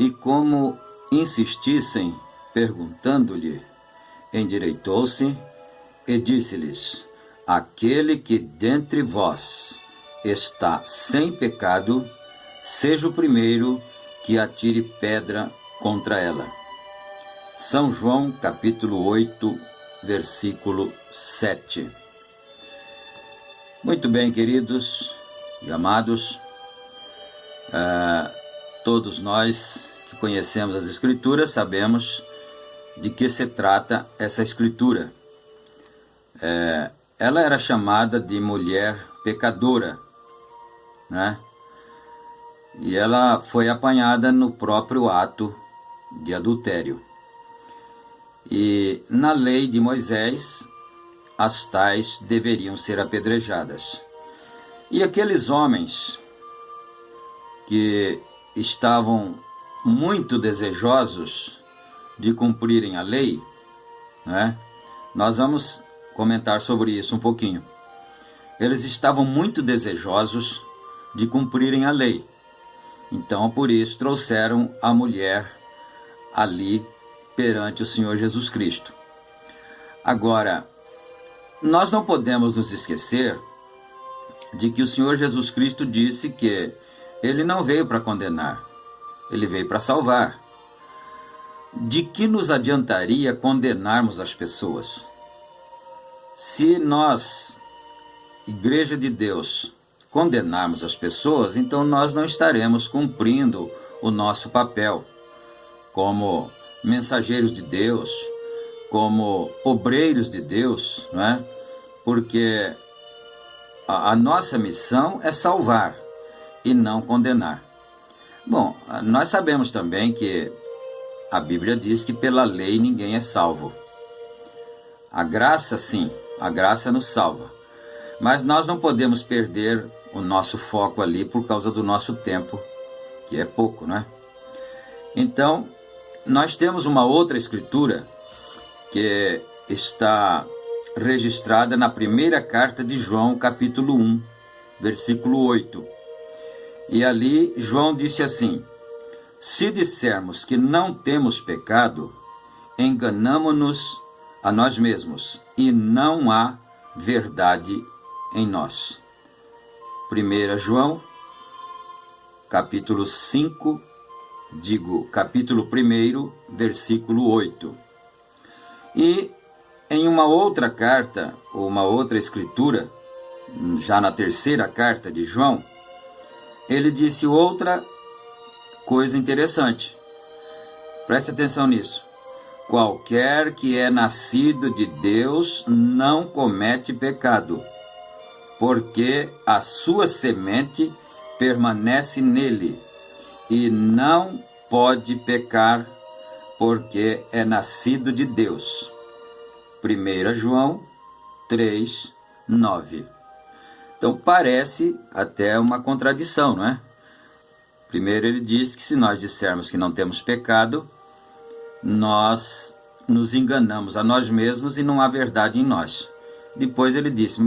E como insistissem, perguntando-lhe, endireitou-se e disse-lhes: aquele que dentre vós está sem pecado, seja o primeiro que atire pedra contra ela. São João, capítulo 8, versículo 7. Muito bem, queridos e amados, todos nós que conhecemos as Escrituras sabemos de que se trata essa Escritura. Ela era chamada de mulher pecadora, né? E ela foi apanhada no próprio ato de adultério. E na lei de Moisés, as tais deveriam ser apedrejadas. E aqueles homens que estavam muito desejosos de cumprirem a lei, né? Nós vamos comentar sobre isso um pouquinho. Eles estavam muito desejosos de cumprirem a lei. Então, por isso, trouxeram a mulher ali perante o Senhor Jesus Cristo. Agora, nós não podemos nos esquecer de que o Senhor Jesus Cristo disse que Ele não veio para condenar, Ele veio para salvar. De que nos adiantaria condenarmos as pessoas? Se nós, Igreja de Deus, condenarmos as pessoas, então nós não estaremos cumprindo o nosso papel como mensageiros de Deus, como obreiros de Deus, não é? Porque a nossa missão é salvar e não condenar. Bom, nós sabemos também que a Bíblia diz que pela lei ninguém é salvo. A graça, sim, a graça nos salva. Mas nós não podemos perder o nosso foco ali por causa do nosso tempo, que é pouco, né? Então, nós temos uma outra escritura que está registrada na primeira carta de João, capítulo 1, versículo 8. E ali João disse assim: se dissermos que não temos pecado, enganamo-nos a nós mesmos, e não há verdade em nós. 1 João, capítulo 5, capítulo 1, versículo 8. E em uma outra carta, ou uma outra escritura, já na terceira carta de João, ele disse outra coisa interessante. Preste atenção nisso. Qualquer que é nascido de Deus não comete pecado, porque a sua semente permanece nele, e não pode pecar, porque é nascido de Deus. 1 João 3, 9. Então parece até uma contradição, não é? Primeiro ele diz que se nós dissermos que não temos pecado, nós nos enganamos a nós mesmos e não há verdade em nós. Depois ele disse,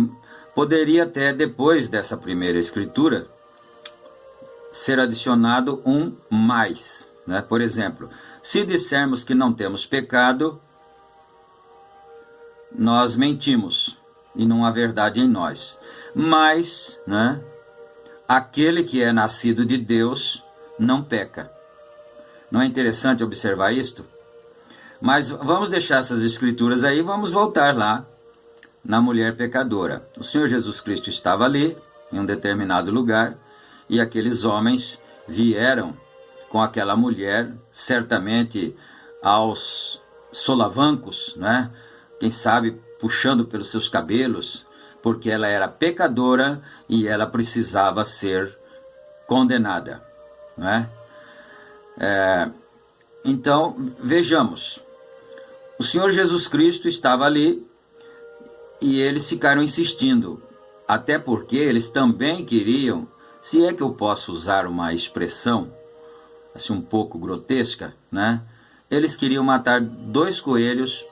poderia até depois dessa primeira escritura ser adicionado um mais, né? Por exemplo, se dissermos que não temos pecado, nós mentimos e não há verdade em nós. Mas, né, aquele que é nascido de Deus não peca. Não é interessante observar isto? Mas vamos deixar essas escrituras aí, vamos voltar lá na mulher pecadora. O Senhor Jesus Cristo estava ali, em um determinado lugar, e aqueles homens vieram com aquela mulher, certamente aos solavancos, né? Quem sabe puxando pelos seus cabelos, porque ela era pecadora e ela precisava ser condenada, não é? Então, vejamos, o Senhor Jesus Cristo estava ali e eles ficaram insistindo, até porque eles também queriam, se é que eu posso usar uma expressão assim um pouco grotesca, né? Eles queriam matar 2 coelhos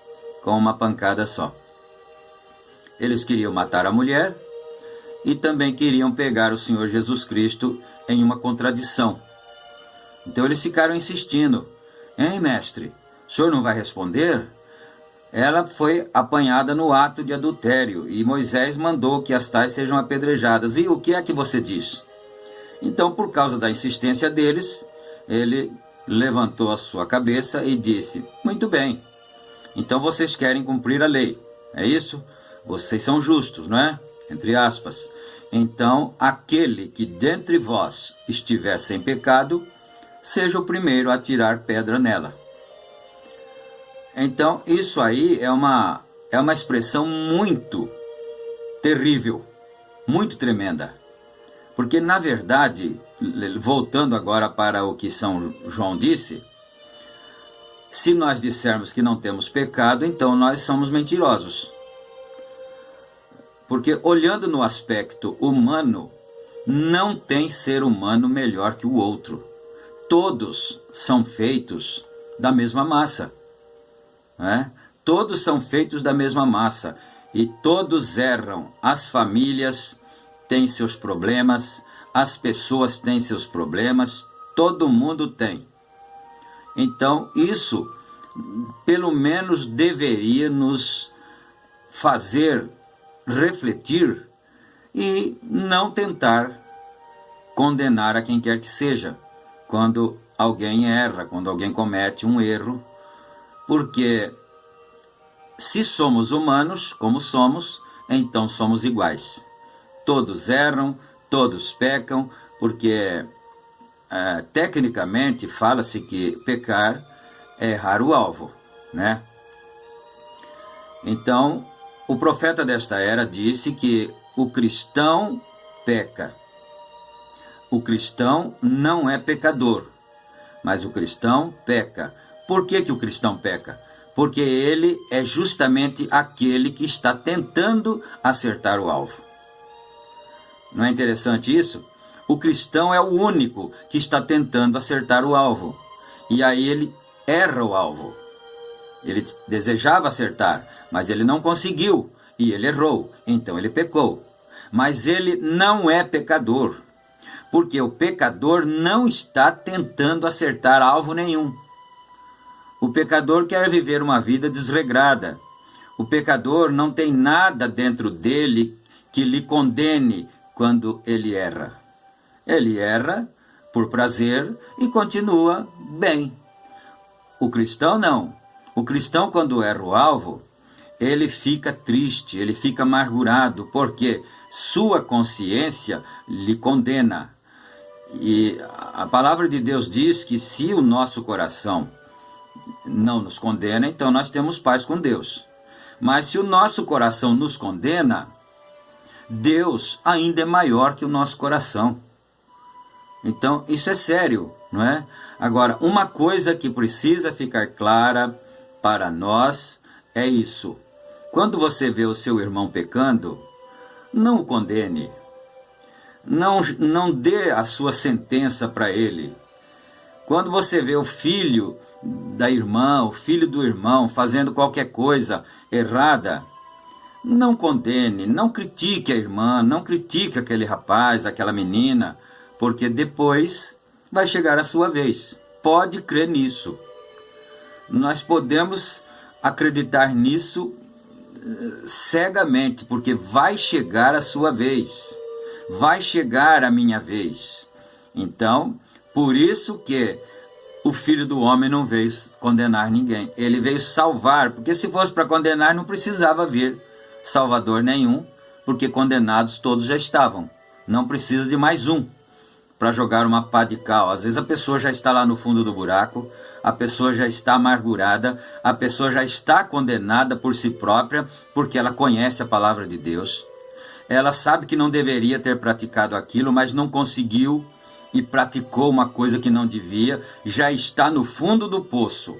com uma pancada só. Eles queriam matar a mulher e também queriam pegar o Senhor Jesus Cristo em uma contradição. Então eles ficaram insistindo: hein, mestre, o senhor não vai responder? Ela foi apanhada no ato de adultério e Moisés mandou que as tais sejam apedrejadas. E o que é que você diz? Então, por causa da insistência deles, ele levantou a sua cabeça e disse: muito bem, então vocês querem cumprir a lei, é isso? Vocês são justos, não é? Entre aspas. Então, aquele que dentre vós estiver sem pecado, seja o primeiro a tirar pedra nela. Então, isso aí é uma expressão muito terrível, muito tremenda. Porque, na verdade, voltando agora para o que São João disse, se nós dissermos que não temos pecado, então nós somos mentirosos. Porque, olhando no aspecto humano, não tem ser humano melhor que o outro. Todos são feitos da mesma massa. Todos são feitos da mesma massa e todos erram. As famílias têm seus problemas, as pessoas têm seus problemas, todo mundo tem. Então isso pelo menos deveria nos fazer refletir e não tentar condenar a quem quer que seja quando alguém erra, quando alguém comete um erro. Porque se somos humanos, como somos, então somos iguais. Todos erram, todos pecam, porque tecnicamente fala-se que pecar é errar o alvo, né? Então, o profeta desta era disse que o cristão peca. O cristão não é pecador, mas o cristão peca. Por que que o cristão peca? Porque ele é justamente aquele que está tentando acertar o alvo. Não é interessante isso? O cristão é o único que está tentando acertar o alvo. E aí ele erra o alvo. Ele desejava acertar, mas ele não conseguiu. E ele errou, então ele pecou. Mas ele não é pecador. Porque o pecador não está tentando acertar alvo nenhum. O pecador quer viver uma vida desregrada. O pecador não tem nada dentro dele que lhe condene quando ele erra. Ele erra por prazer e continua bem. O cristão não. O cristão, quando erra o alvo, ele fica triste, ele fica amargurado, porque sua consciência lhe condena. E a palavra de Deus diz que se o nosso coração não nos condena, então nós temos paz com Deus. Mas se o nosso coração nos condena, Deus ainda é maior que o nosso coração. Então isso é sério, não é? Agora, uma coisa que precisa ficar clara para nós é isso: quando você vê o seu irmão pecando, não o condene, não dê a sua sentença para ele. Quando você vê o filho da irmã, o filho do irmão fazendo qualquer coisa errada, não condene, não critique a irmã, não critique aquele rapaz, aquela menina, porque depois vai chegar a sua vez. Pode crer nisso. Nós podemos acreditar nisso cegamente, porque vai chegar a sua vez. Vai chegar a minha vez. Então, por isso que o Filho do Homem não veio condenar ninguém. Ele veio salvar, porque se fosse para condenar, não precisava vir Salvador nenhum, porque condenados todos já estavam. Não precisa de mais um para jogar uma pá de cal. Às vezes a pessoa já está lá no fundo do buraco, a pessoa já está amargurada, a pessoa já está condenada por si própria, porque ela conhece a palavra de Deus. Ela sabe que não deveria ter praticado aquilo, mas não conseguiu e praticou uma coisa que não devia, já está no fundo do poço,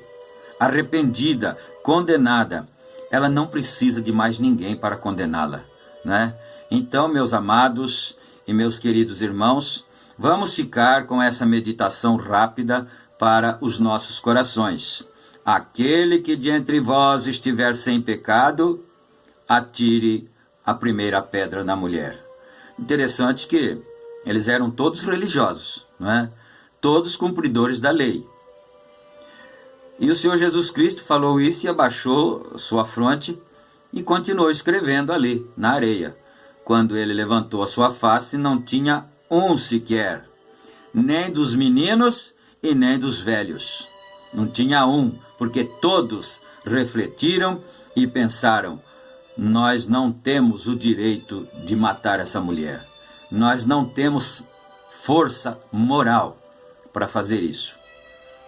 arrependida, condenada. Ela não precisa de mais ninguém para condená-la, né? Então, meus amados e meus queridos irmãos, vamos ficar com essa meditação rápida para os nossos corações. Aquele que de entre vós estiver sem pecado, atire a primeira pedra na mulher. Interessante que eles eram todos religiosos, não é? todos cumpridores da lei. E o Senhor Jesus Cristo falou isso e abaixou sua fronte e continuou escrevendo ali, na areia. Quando ele levantou a sua face, não tinha um sequer, nem dos meninos e nem dos velhos. Não tinha um, porque todos refletiram e pensaram: nós não temos o direito de matar essa mulher. Nós não temos força moral para fazer isso.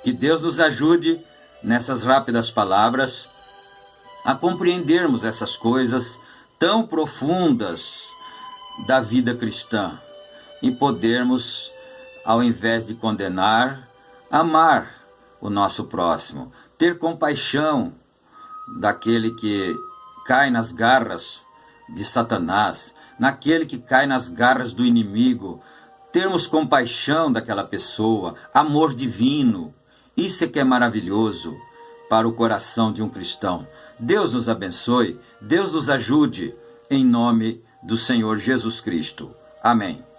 Que Deus nos ajude nessas rápidas palavras a compreendermos essas coisas tão profundas da vida cristã e podermos, ao invés de condenar, amar o nosso próximo, ter compaixão daquele que cai nas garras de Satanás, naquele que cai nas garras do inimigo, termos compaixão daquela pessoa, amor divino. Isso é que é maravilhoso para o coração de um cristão. Deus nos abençoe, Deus nos ajude, em nome do Senhor Jesus Cristo. Amém.